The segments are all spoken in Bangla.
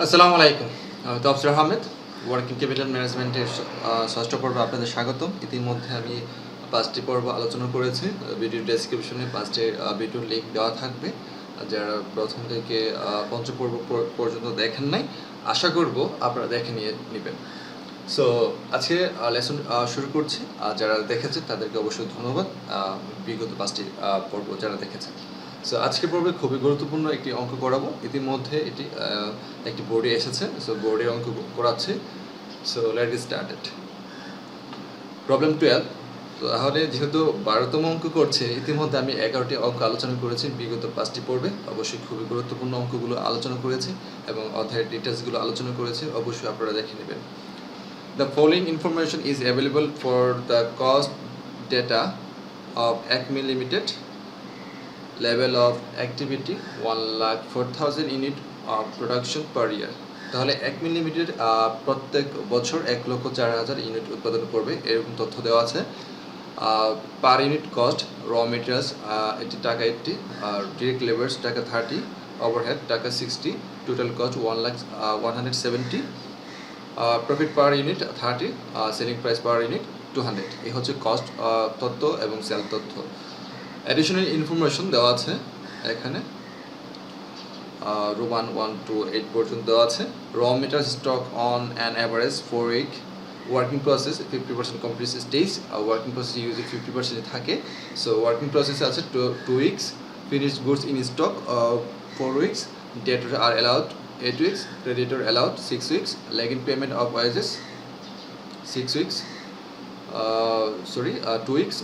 আসসালামু আলাইকুম। আমি তফসির আহমেদ। ওয়ার্কিং ক্যাপিটাল ম্যানেজমেন্টের ষষ্ঠ পর্বে আপনাদের স্বাগতম। ইতিমধ্যে আমি ৫টি পর্ব আলোচনা করেছি। ভিডিও ডেসক্রিপশনে ৫টি ভিডিওর লিঙ্ক দেওয়া থাকবে। যারা প্রথম থেকে পঞ্চম পর্ব পর্যন্ত দেখেন নাই, আশা করব আপনারা দেখে নিয়ে নেবেন। সো আজকে লেসন শুরু করছি। যারা দেখেছে তাদেরকে অবশ্যই ধন্যবাদ, বিগত ৫টি পর্ব যারা দেখেছেন। সো আজকের পর্বে খুবই গুরুত্বপূর্ণ একটি অঙ্ক করাবো। ইতিমধ্যে এটি একটি বোর্ডে এসেছে, সো বোর্ডে অঙ্ক করাচ্ছি। So late get started. Problem 12। তো তাহলে যেহেতু 12তম অঙ্ক করছে, ইতিমধ্যে আমি 11টি অঙ্ক আলোচনা করেছি বিগত 5টি পর্বে। অবশ্যই খুবই গুরুত্বপূর্ণ অঙ্কগুলো আলোচনা করেছি এবং অধ্যায়ের ডিটেলসগুলো আলোচনা করেছি। অবশ্যই আপনারা দেখে নেবেন। The following information is available for the cost data of Acme Limited. Level of activity 1,04,000 unit of production per year. তাহলে Acme Limited প্রত্যেক বছর 1,04,000 ইউনিট উৎপাদন করবে, এরকম তথ্য দেওয়া আছে। Per unit cost raw materials এটি টাকা 80, আর ডিরেক্ট লেবার্স টাকা 30, ওভারহেড টাকা 60, total cost 1,170, profit per unit 30, selling price per unit 200। এই হচ্ছে কস্ট তথ্য এবং সেল তথ্য। অ্যাডিশনাল ইনফরমেশন দেওয়া আছে এখানে, রোমান 1 to 8 পর্যন্ত দেওয়া আছে। Raw material stock on an average 4 week, working process 50% complete stage, working process ইউজে 50% থাকে। সো ওয়ার্কিং প্রসেস আছে 2 weeks, finished goods in stock 4 weeks, debtor are allowed 8 weeks, creditor allowed 6 weeks, lag in payment of wages 6 weeks, 2 weeks,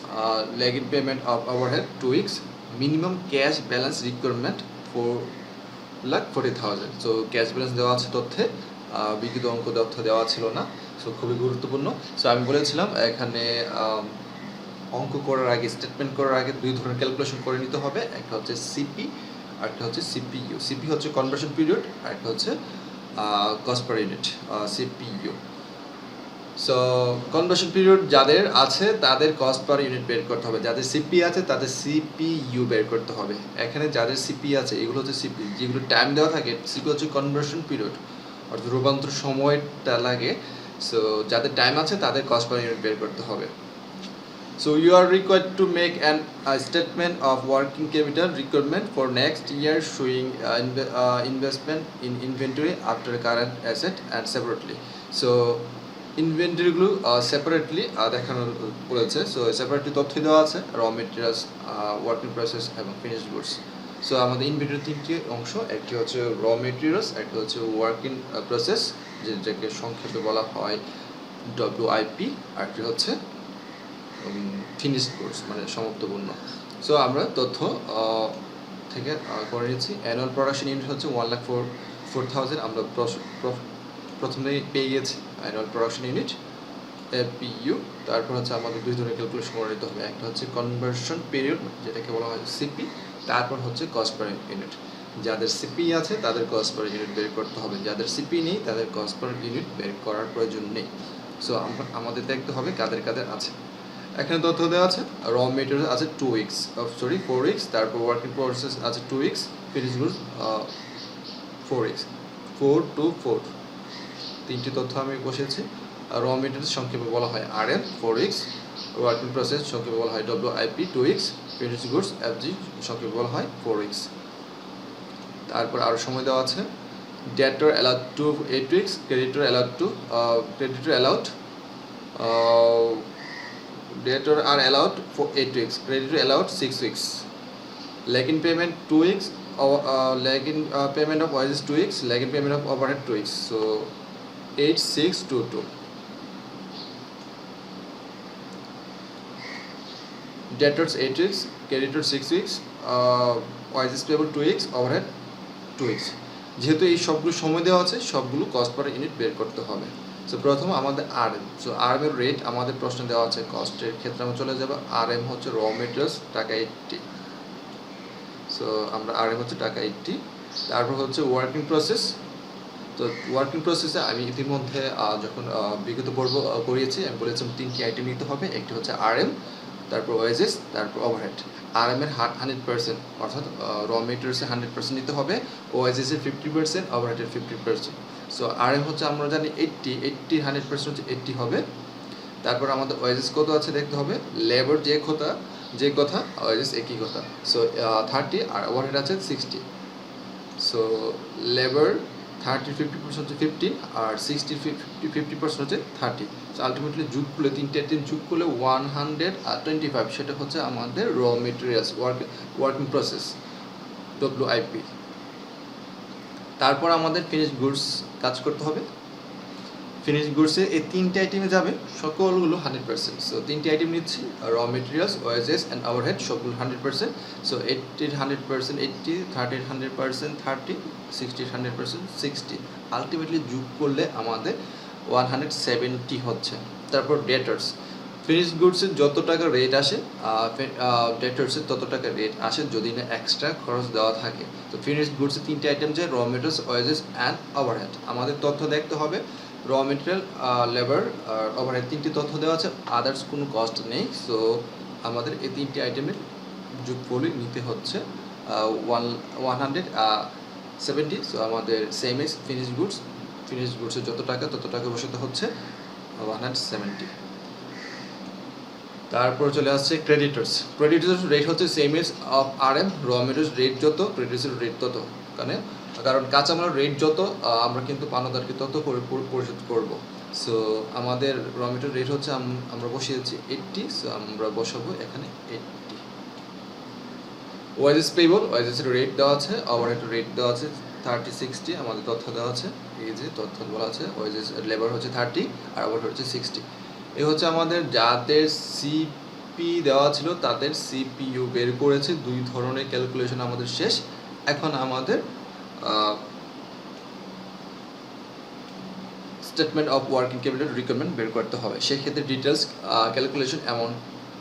lag in payment of overhead 2 weeks, minimum cash balance requirement 4,40,000. So cash balance দেওয়া আছে তথ্যে, বিগত অঙ্ক তথ্য দেওয়া ছিল না। সো খুবই গুরুত্বপূর্ণ। সো আমি বলেছিলাম এখানে অঙ্ক করার আগে, স্টেটমেন্ট করার আগে 2 ধরনের ক্যালকুলেশন করে নিতে হবে। একটা হচ্ছে সিপি আর একটা হচ্ছে সিপিইউ। সিপি হচ্ছে কনভার্সন পিরিয়ড, আর একটা হচ্ছে cost per unit, CPU. So conversion period যাদের আছে তাদের কস্ট পার ইউনিট বের করতে হবে, যাদের সিপি আছে তাদের সিপিইউ বের করতে হবে। এখানে যাদের সিপি আছে এগুলো হচ্ছে সিপি, যেগুলো টাইম দেওয়া থাকে। সিপি হচ্ছে কনভার্সন পিরিয়ড, অর্থাৎ রূপান্তর সময়টা লাগে। সো যাদের টাইম আছে তাদের কস্ট পার ইউনিট বের করতে হবে। So you are required to make a statement of working capital requirement for next year showing investment in inventory after current asset and separately. So ইনভেন্টরিগুলো সেপারেটলি দেখানো বলেছে। সো সেপারেটলি তথ্য দেওয়া আছে, র মেটেরিয়ালস, ওয়ার্কিং প্রসেস এবং ফিনিশড গুডস। সো আমাদের ইনভেন্টরি 3টি অংশ, একটি হচ্ছে র মেটেরিয়ালস, একটা হচ্ছে ওয়ার্কিং প্রসেস যেটাকে সংক্ষেপে বলা হয় WIP, আর একটি হচ্ছে ফিনিশড গুডস মানে সমাপ্ত পণ্য। সো আমরা তথ্য থেকে করে নিচ্ছি। অ্যানুয়াল প্রোডাকশন ইউনিট হচ্ছে 1,04,000, আমরা প্রথমেই পেয়ে গেছি অ্যানুয়াল প্রোডাকশন ইউনিট এপিইউ। তারপর হচ্ছে আমাদের 2 ধরনের ক্যালকুলেশন করে নিতে হবে, একটা হচ্ছে কনভার্সন পিরিয়ড যেটাকে বলা হয় সিপি, তারপর হচ্ছে কস্ট পার ইউনিট। যাদের সিপি আছে তাদের কস্ট পার ইউনিট বের করতে হবে, যাদের সিপি নেই তাদের কস্ট পার ইউনিট বের করার প্রয়োজন নেই। সো আমাদের দেখতে হবে কাদের কাদের আছে। এখানে তথ্য দেওয়া আছে, র মেটেরিয়াল আছে 4 উইকস, তারপর ওয়ার্কিং প্রসেস আছে 2 weeks, finished goods 4 weeks, 4 to 4। 3টি তথ্য আমি বসেছি। র মেটেরিয়ালস সংক্ষেপে বলা হয় RM 4 উইকস, ওয়ার্কিং প্রসেস সংক্ষেপে বলা হয় WIP 2 weeks, finished goods FG সংক্ষেপে বলা হয় 4 উইকস। তারপর আরও সময় দেওয়া আছে, debtor allowed to 8 weeks, creditor allowed debtor are allowed for 8 weeks, creditor allowed 6 weeks, lag in payment 2 weeks, lag in payment of wages 2 weeks, lag in payment of overhead 2 weeks. So 8, 6, 2, 2. Debtors 8 weeks, creditor 6 weeks, wages payable 2 weeks, overhead 2 weeks. যেহেতু এই সবগুলো সময় দেওয়া আছে, সবগুলো কস্ট পার ইউনিট বের করতে হবে। সো প্রথম আমাদের RM। সো RM এর রেট আমাদের প্রশ্নে দেওয়া আছে, কস্টের ক্ষেত্রে আমরা চলে যাব। RM হচ্ছে র মেটেরিয়ালস টাকা 80। সো আমরা RM হচ্ছে টাকা 80। তারপর হচ্ছে ওয়ার্কিং প্রসেস। তো ওয়ার্কিং প্রসেসে আমি ইতিমধ্যে যখন বিগত পর্ব করিয়েছি আমি বলেছিলাম 3টি আইটেম নিতে হবে, একটি হচ্ছে RM, তারপর ওয়েজেস, তারপর ওভারহেড। আরএম এর 100%, অর্থাৎ র মেটেরিয়ালসে 100% নিতে হবে, ওয়েজেসের 50%, ওভারহেডের 50%। সো আরএম হচ্ছে আমরা জানি 80, 100% হচ্ছে 80 হবে। তারপর আমাদের ওয়েজেস কত আছে দেখতে হবে, লেবার যে কথা ওয়েজেস একই কথা। সো 30 আর ওভারহেড আছে 60। সো লেবার 30-50% হচ্ছে 15, আর 60-50% হচ্ছে 30। সো আলটিমেটলি যোগ করলে তিনটে আইটেম যোগ করলে 125, সেটা হচ্ছে আমাদের র মেটেরিয়ালস ওয়ার্কিং প্রসেস WIP। তারপর আমাদের ফিনিশ গুডস কাজ করতে হবে। ফিনিশ গুডসে এই তিনটে আইটেমে যাবে সকলগুলো 100%। সো তিনটে আইটেম নিচ্ছি, raw materials, wages and overhead, সবগুলো 100%। সো 80-র 100%, 80, 30-র 100%, 30, 60-র 100%, 60। আলটিমেটলি যোগ করলে আমাদের 170 হচ্ছে। তারপর ডেটার্স, ফিনিশ গুডসের যত টাকা রেট আসে ডেটার্সের তত টাকা রেট আসে যদি না এক্সট্রা খরচ দেওয়া থাকে। তো ফিনিশ গুডসের তিনটে আইটেম যে raw materials, wages and overhead. আমাদের তথ্য দেখতে হবে, র মেটেরিয়াল, লেবার আর ওভারহেড তিনটি তথ্য দেওয়া আছে, আদার্স কোনো কস্ট নেই। সো আমাদের এই তিনটি আইটেমের যোগফলই নিতে হচ্ছে 170। সো আমাদের সেম এজ ফিনিশ গুডসের যত টাকা তত টাকা বসাতে হচ্ছে 170। তারপর চলে আসছে ক্রেডিটার্স রেট হচ্ছে same as of RM, raw materials rate যত, ক্রেডিটার্সের রেট তত। কারণ কাঁচামালের রেট যত আমরা কিন্তু পাওনাদারকে তত পরিশোধ করব। সো আমাদের র মেটেরিয়াল রেট হচ্ছে আমরা বসিয়েছি 80, সো আমরা বসাবো এখানে 80। ওয়েজেস পেয়েবল, ওয়েজেসের রেট দেওয়া আছে, ওভারহেড রেট দেওয়া আছে 30-60, আমাদের তথ্য দেওয়া আছে, এই যে তথ্য বলা আছে, ওয়েজেস লেবার হচ্ছে 30 আর ওভারহেড হচ্ছে 60। এই হচ্ছে আমাদের যাদের সিপি দেওয়া ছিল তাদের সিপিইউ বের করেছে। দুই ধরনের ক্যালকুলেশন আমাদের শেষ। এখন আমাদের statement of working capital requirement বের করতে হবে। সেক্ষেত্রে ডিটেলস ক্যালকুলেশন অ্যামাউন্ট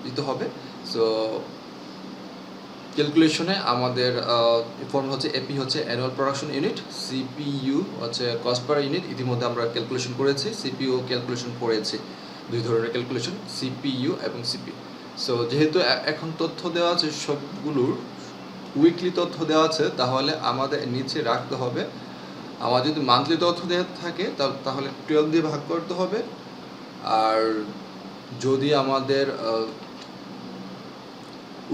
দিতে হবে। সো ক্যালকুলেশনে আমাদের ফর্মুলা হচ্ছে এপি হচ্ছে অ্যানুয়াল প্রোডাকশন ইউনিট, সিপিইউ হচ্ছে কস্ট পার ইউনিট। ইতিমধ্যে আমরা ক্যালকুলেশন করেছি, সিপিইউ ক্যালকুলেশন করেছি। দুই ধরনের ক্যালকুলেশন, সিপিইউ এবং সিপি। সো যেহেতু এখন তথ্য দেওয়া আছে সবগুলোর উইকলি তথ্য দেওয়া আছে, তাহলে আমাদের নিচে রাখতে হবে, আমার যদি মান্থলি তথ্য দেওয়া থাকে তাহলে 12 দিয়ে ভাগ করতে হবে। আর যদি আমাদের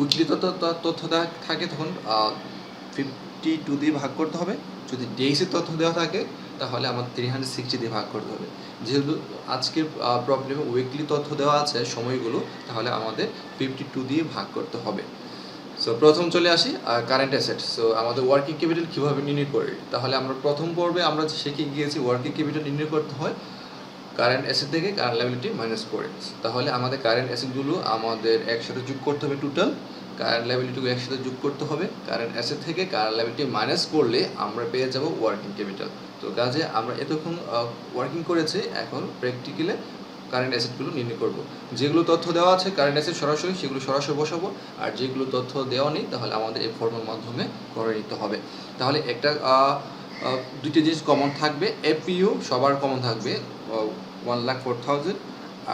উইকলি তথ্য থাকে তখন 52 দিয়ে ভাগ করতে হবে। যদি ডেইসের তথ্য দেওয়া থাকে তাহলে আমাদের 360 দিয়ে ভাগ করতে হবে। যেহেতু আজকের প্রবলেমে উইকলি তথ্য দেওয়া আছে সময়গুলো, তাহলে আমাদের 52 দিয়ে ভাগ করতে হবে। সো প্রথম চলে আসি কারেন্ট অ্যাসেট। সো আমাদের ওয়ার্কিং ক্যাপিটাল কীভাবে নির্ণয় করি, তাহলে আমরা প্রথম পর্বে আমরা শিখে গিয়েছি ওয়ার্কিং ক্যাপিটাল নির্ণয় করতে হয় কারেন্ট অ্যাসেট থেকে কারেন্ট লায়াবিলিটি মাইনাস করে। তাহলে আমাদের কারেন্ট অ্যাসেটগুলো আমাদের একসাথে যোগ করতে হবে, টোটাল কারেন্ট লায়াবিলিটিগুলো একসাথে যোগ করতে হবে। কারেন্ট অ্যাসেট থেকে কারেন্ট লায়াবিলিটি মাইনাস করলে আমরা পেয়ে যাব ওয়ার্কিং ক্যাপিটাল। তো কাজে আমরা এতক্ষণ ওয়ার্কিং করেছি, এখন প্র্যাকটিক্যালে কারেন্ট অ্যাসেটগুলো নির্ণয় করব। যেগুলো তথ্য দেওয়া আছে কারেন্ট অ্যাসেট সরাসরি সেগুলো সরাসরি বসাবো, আর যেগুলো তথ্য দেওয়া নেই তাহলে আমাদের এই ফর্মের মাধ্যমে করে নিতে হবে। তাহলে একটা দুইটা জিনিস কমন থাকবে, এপিইউ সবার কমন থাকবে 1,04,000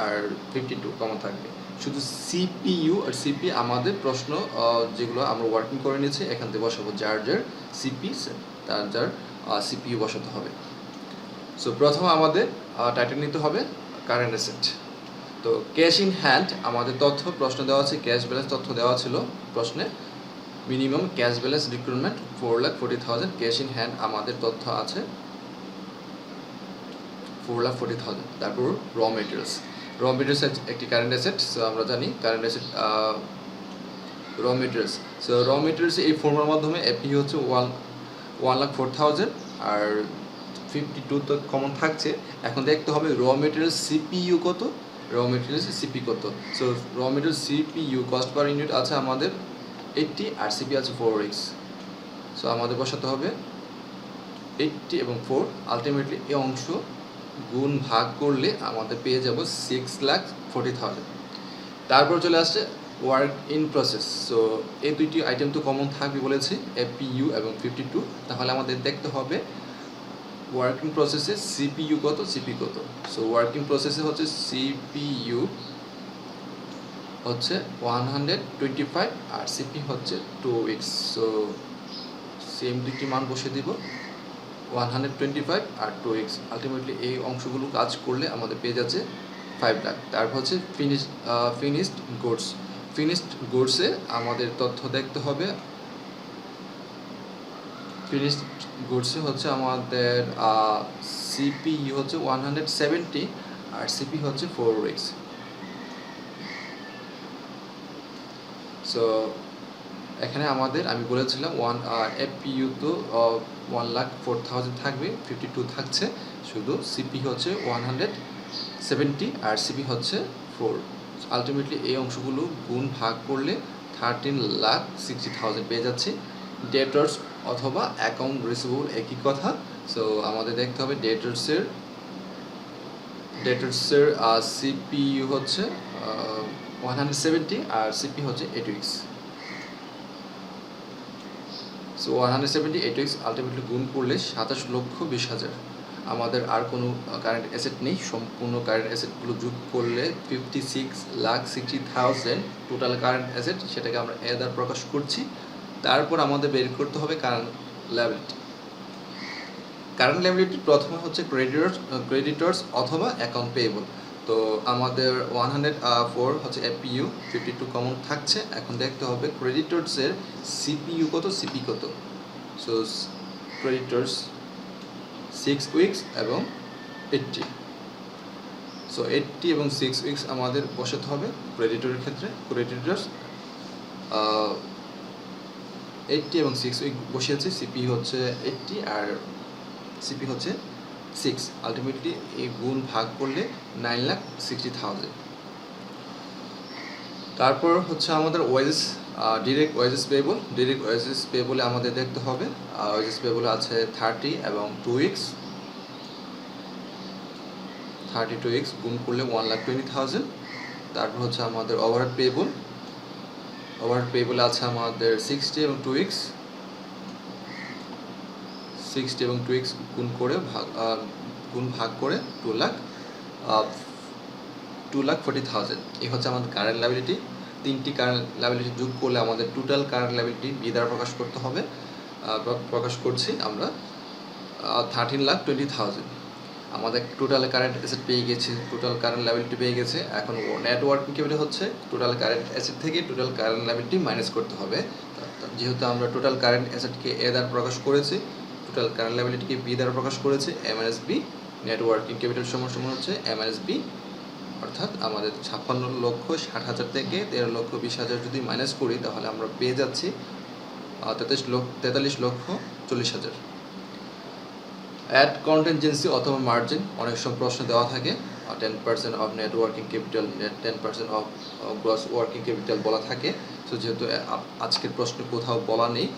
আর 52 কমন থাকবে। শুধু সিপিইউ আর সিপি আমাদের প্রশ্ন যেগুলো আমরা ওয়ার্কিং করে নিয়েছি এখান থেকে বসাবো, যার সিপি যার সিপিইউ বসাতে হবে। সো প্রথম আমাদের টাইটেল নিতে হবে কারেন্ট অ্যাসেট। তো ক্যাশ ইন হ্যান্ড আমাদের তথ্য প্রশ্ন দেওয়া আছে, ক্যাশ ব্যালেন্স তথ্য দেওয়া ছিল প্রশ্নে। Minimum cash balance recruitment 4,40,000, cash in hand আমাদের তথ্য আছে 4,40,000। তারপর র মেটেরিয়ালস একটি কারেন্ট অ্যাসেট। সো আমরা জানি current asset raw materials. So raw materials এই ফর্মুলার মাধ্যমে এপি হচ্ছে 1,04,000 আর 52 তো কমন থাকছে। এখন দেখতে হবে র মেটেরিয়ালস সিপিইউ কত, র মেটেরিয়ালস সিপি কত। So raw materials CPU cost per unit আছে আমাদের 80 আর সিপি আছে 4x। সো আমাদের বসাতে হবে 80 এবং 4। আলটিমেটলি এই অংশ গুণ ভাগ করলে আমাদের পেয়ে যাব 6,40,000। তারপর চলে আসছে ওয়ার্ক ইন প্রসেস। সো এই দুইটি আইটেম তো কমন থাকবে বলেছি, এপিইউ এবং 52। তাহলে আমাদের দেখতে হবে ওয়ার্কিং প্রসেসে সিপিইউ কত, সিপি কত। সো ওয়ার্কিং প্রসেসে হচ্ছে সিপিইউ হচ্ছে 125 আর সিপি হচ্ছে 2 উইকস। সো সেম দুটি মান বসে দিব, 125 আর 2 উইকস। আলটিমেটলি এই অংশগুলো কাজ করলে আমাদের পেয়ে যাচ্ছে 5 লাখ। তারপর হচ্ছে ফিনিশড গুডস। ফিনিশড গুডসে আমাদের তথ্য দেখতে হবে। ফিনিশড গুডসে হচ্ছে আমাদের সিপি হচ্ছে 170 আর সিপি হচ্ছে 4 উইকস। সো এখানে আমাদের আমি বলেছিলাম এফপিইউ তো 1,04,000 থাকবে, 52 থাকছে, শুধু সিপি হচ্ছে 170 আর সিপি হচ্ছে 4। আলটিমেটলি এই অংশগুলো গুণ ভাগ করলে 13,60,000 পেয়ে যাচ্ছি। ডেটর্স অথবা অ্যাকাউন্ট রিসিভেবল একই কথা। সো আমাদের দেখতে হবে ডেটর্সের সিপিইউ হচ্ছে 170 আর সিপি হচ্ছে 8 উইকস। সো 170 8 উইকস আলটিমেটলি গুণ করলে 27,20,000। আমাদের আর কোনো কারেন্ট অ্যাসেট নেই, সম্পূর্ণ কারেন্ট অ্যাসেটগুলো যোগ করলে 56,60,000 টোটাল কারেন্ট অ্যাসেট, সেটাকে আমরা এ দ্বারা প্রকাশ করছি। তারপর আমাদের বের করতে হবে কারেন্ট লায়াবিলিটি। কারেন্ট লায়াবিলিটি প্রথমে হচ্ছে ক্রেডিটর্স অথবা অ্যাকাউন্ট পেয়েবল। তো আমাদের 104 হচ্ছে এফপিইউ, 52 কমন থাকছে। এখন দেখতে হবে ক্রেডিটর্সের সিপিইউ কত, সিপি কত। সো ক্রেডিটর্স 6 উইকস এবং 80। সো 80 এবং 6 উইকস আমাদের বসাতে হবে ক্রেডিটরের ক্ষেত্রে। ক্রেডিটর্স 80 এবং 6 উইক বসিয়েছি, সিপি হচ্ছে 80 আর সিপি হচ্ছে 6। আলটিমেটলি এই গুণ ভাগ করলে 9,60,000। তারপর হচ্ছে আমাদের wages, direct wages payable. Direct wages পেয়েবলে আমাদের দেখতে হবে ওয়েজেস পেয়েবলে আছে 30 এবং 2 উইকস। 32 উইকস গুণ করলে 1,20,000। তারপর হচ্ছে আমাদের ওভারহেড পেয়েবল। ওভারহেড পেয়েবলে আছে আমাদের 60 এবং 2 উইকস। 60 এবং 2 উইকস গুণ ভাগ করে 2,40,000। এই হচ্ছে আমাদের কারেন্ট লায়াবিলিটি। তিনটি কারেন্ট লায়াবিলিটি যোগ করলে আমাদের টোটাল কারেন্ট লায়াবিলিটি বি দ্বারা প্রকাশ করতে হবে। প্রকাশ করছি আমরা 13,20,000। আমাদের টোটাল কারেন্ট অ্যাসেট পেয়ে গেছে, টোটাল কারেন্ট লায়াবিলিটি পেয়ে গেছে। এখন নেটওয়ার্কিং ক্যাপিটাল হচ্ছে টোটাল কারেন্ট অ্যাসেট থেকে টোটাল কারেন্ট লায়াবিলিটি মাইনাস করতে হবে। যেহেতু আমরা টোটাল কারেন্ট অ্যাসেটকে এ দ্বারা প্রকাশ করেছি, টোটাল কারেন্ট লায়াবিলিটিকে বি দ্বারা প্রকাশ করেছি, এম-বি। নেটওয়ার্কিং ক্যাপিটাল সমান হচ্ছে এম-বি। অর্থাৎ আমাদের 56,60,000 থেকে 13,20,000 যদি মাইনাস করি তাহলে আমরা পেয়ে যাচ্ছি 43,40,000। অ্যাড কন্টিনজেন্সি অথবা মার্জিন অনেক সময় প্রশ্ন দেওয়া থাকে। 10% of net working capital, 10% of gross working capital বলা থাকে। সো যেহেতু আজকের প্রশ্নে কোথাও বলা নেই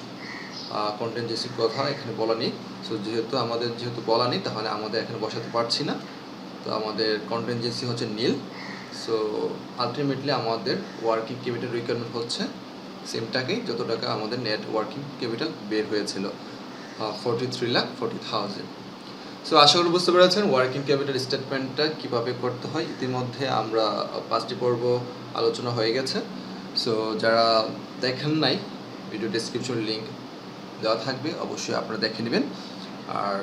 কন্টিনজেন্সির কথা, এখানে বলা নেই। সো যেহেতু বলা নেই তাহলে আমাদের এখানে বসাতে পারছি না। তো আমাদের কন্টিনজেন্সি হচ্ছে নীল। সো আলটিমেটলি আমাদের ওয়ার্কিং ক্যাপিটাল রিকোয়ারমেন্ট হচ্ছে সেম টাকাই যত টাকা আমাদের নেট ওয়ার্কিং ক্যাপিটাল বের হয়েছিল, 43,40,000। সো আশা করি বুঝতে পেরেছেন ওয়ার্কিং ক্যাপিটাল স্টেটমেন্টটা কীভাবে করতে হয়। ইতিমধ্যে আমরা 5টি পর্ব আলোচনা হয়ে গেছে। সো যারা দেখেন নাই, ভিডিও ডেসক্রিপশন লিঙ্ক দেওয়া থাকবে, অবশ্যই আপনারা দেখে নেবেন। আর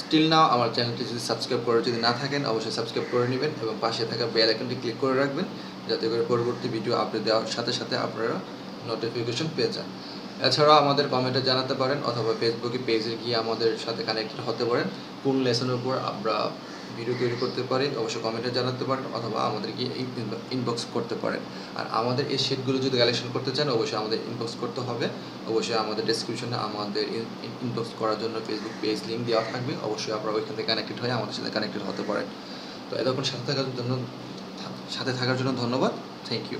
স্টিল নাও আমার চ্যানেলটি যদি সাবস্ক্রাইব করে যদি না থাকেন অবশ্যই সাবস্ক্রাইব করে নেবেন এবং পাশে থাকা বেল আইকনটি ক্লিক করে রাখবেন, যাতে করে পরবর্তী ভিডিও আপলোড দেওয়ার সাথে সাথে আপনারা নোটিফিকেশন পেয়ে যান। এছাড়াও আমাদের কমেন্টে জানাতে পারেন অথবা ফেসবুকে পেজে গিয়ে আমাদের সাথে কানেক্টেড হতে পারেন। কোন লেসনের উপর আমরা ভিডিও তৈরি করতে পারি অবশ্যই কমেন্টে জানাতে পারেন অথবা আমাদেরকে ইনবক্স করতে পারেন। আর আমাদের এই শিটগুলো যদি কালেকশন করতে চান অবশ্যই আমাদের ইনবক্স করতে হবে। অবশ্যই আমাদের ডেসক্রিপশনে আমাদের ইনবক্স করার জন্য ফেসবুক পেজ লিঙ্ক দেওয়া থাকবে, অবশ্যই আপনারা ওইখান থেকে কানেক্টেড হয়ে আমাদের সাথে কানেক্টেড হতে পারেন। তো এতক্ষণ সাথে থাকার জন্য ধন্যবাদ। Thank you.